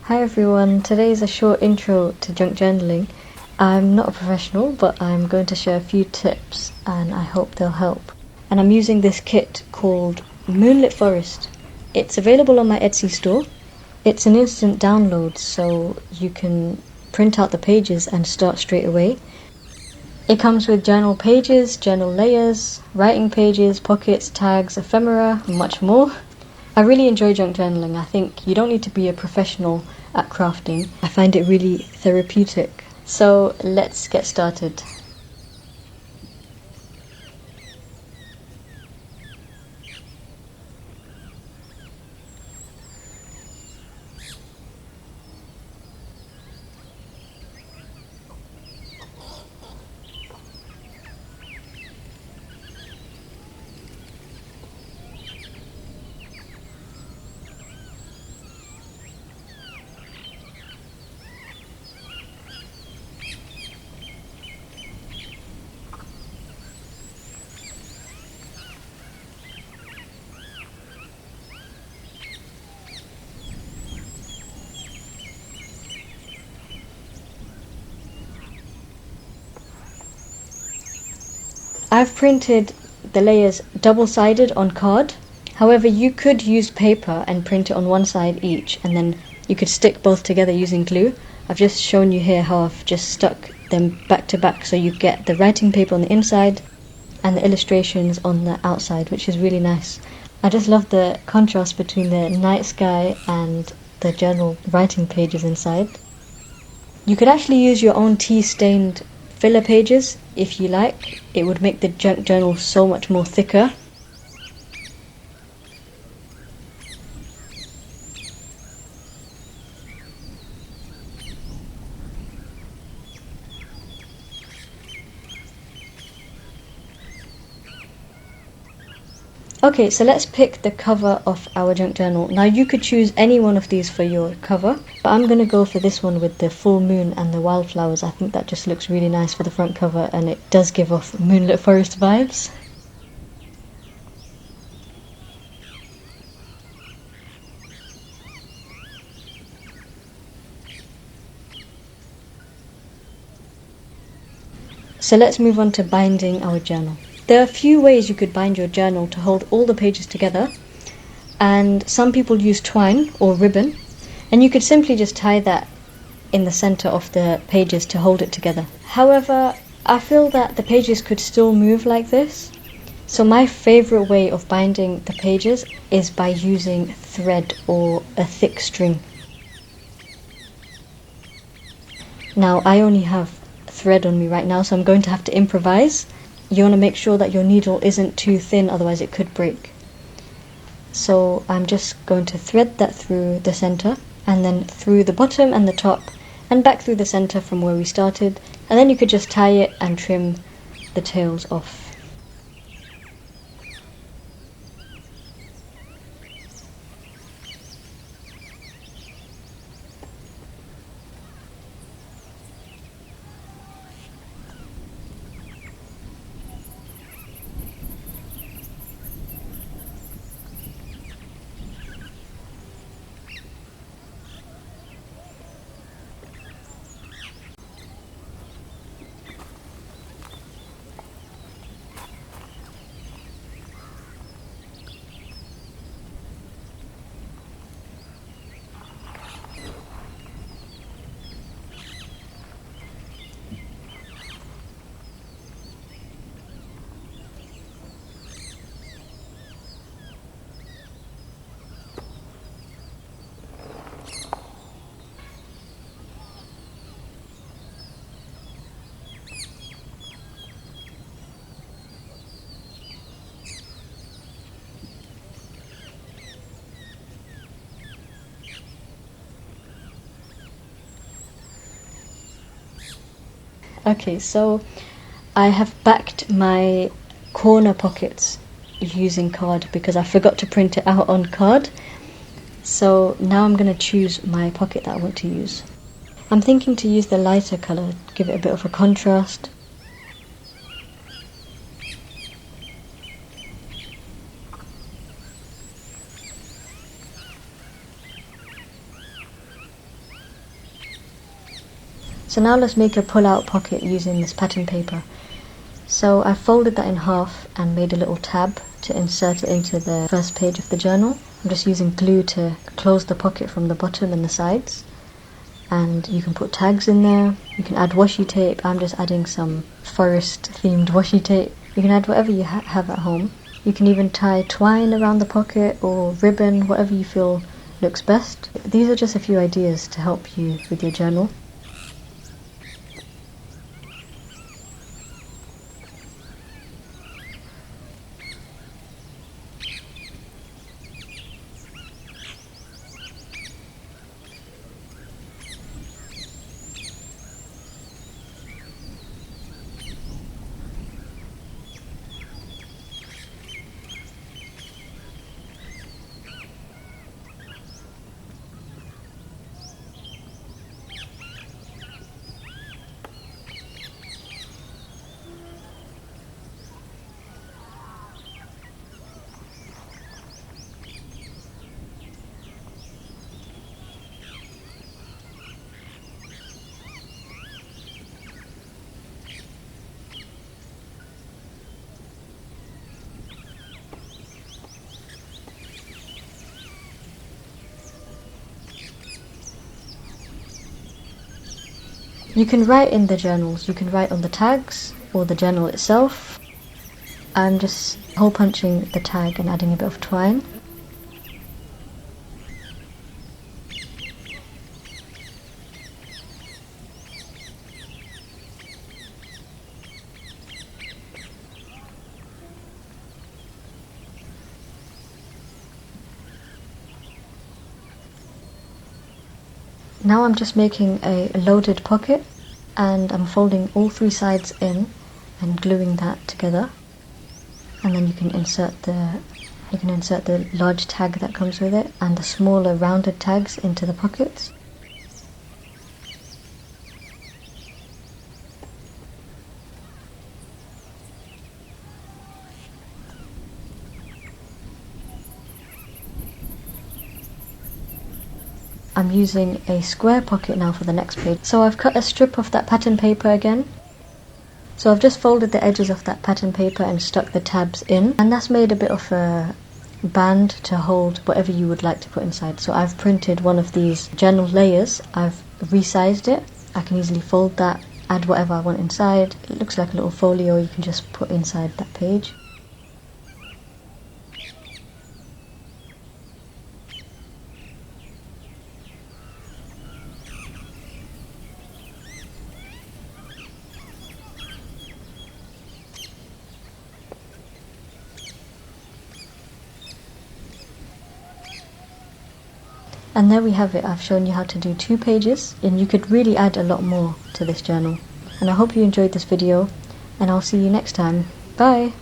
Hi everyone, today is a short intro to junk journaling. I'm not a professional, but I'm going to share a few tips and I hope they'll help. And I'm using this kit called Moonlit Forest. It's available on my Etsy store. It's an instant download, so you can print out the pages and start straight away. It comes with journal pages, journal layers, writing pages, pockets, tags, ephemera, and much more. I really enjoy junk journaling. I think you don't need to be a professional at crafting. I find it really therapeutic. So let's get started. I've printed the layers double-sided on card. However, you could use paper and print it on one side each, and then you could stick both together using glue. I've just shown you here how I've just stuck them back to back, so you get the writing paper on the inside and the illustrations on the outside, which is really nice. I just love the contrast between the night sky and the journal writing pages inside. You could actually use your own tea-stained filler pages if you like. It would make the junk journal so much more thicker. Okay, so let's pick the cover of our junk journal. Now you could choose any one of these for your cover, but I'm going to go for this one with the full moon and the wildflowers. I think that just looks really nice for the front cover, and it does give off Moonlit Forest vibes. So let's move on to binding our journal. There are a few ways you could bind your journal to hold all the pages together, and some people use twine or ribbon, and you could simply just tie that in the center of the pages to hold it together. However, I feel that the pages could still move like this, so my favorite way of binding the pages is by using thread or a thick string. Now I only have thread on me right now, so I'm going to have to improvise. You want to make sure that your needle isn't too thin, otherwise it could break. So I'm just going to thread that through the center, and then through the bottom and the top, and back through the center from where we started, and then you could just tie it and trim the tails off. Okay, so I have backed my corner pockets using card because I forgot to print it out on card. So now I'm going to choose my pocket that I want to use. I'm thinking to use the lighter colour, give it a bit of a contrast. So now let's make a pull-out pocket using this pattern paper. So I folded that in half and made a little tab to insert it into the first page of the journal. I'm just using glue to close the pocket from the bottom and the sides. And you can put tags in there. You can add washi tape. I'm just adding some forest themed washi tape. You can add whatever you have at home. You can even tie twine around the pocket or ribbon, whatever you feel looks best. These are just a few ideas to help you with your journal. You can write in the journals, you can write on the tags or the journal itself. I'm just hole punching the tag and adding a bit of twine. Now I'm just making a loaded pocket and I'm folding all three sides in and gluing that together, and then you can insert the large tag that comes with it and the smaller rounded tags into the pockets. I'm using a square pocket now for the next page. So I've cut a strip of that pattern paper again. So I've just folded the edges of that pattern paper and stuck the tabs in. And that's made a bit of a band to hold whatever you would like to put inside. So I've printed one of these journal layers. I've resized it. I can easily fold that, add whatever I want inside. It looks like a little folio you can just put inside that page. And there we have it. I've shown you how to do 2 pages, and you could really add a lot more to this journal. And I hope you enjoyed this video, and I'll see you next time. Bye!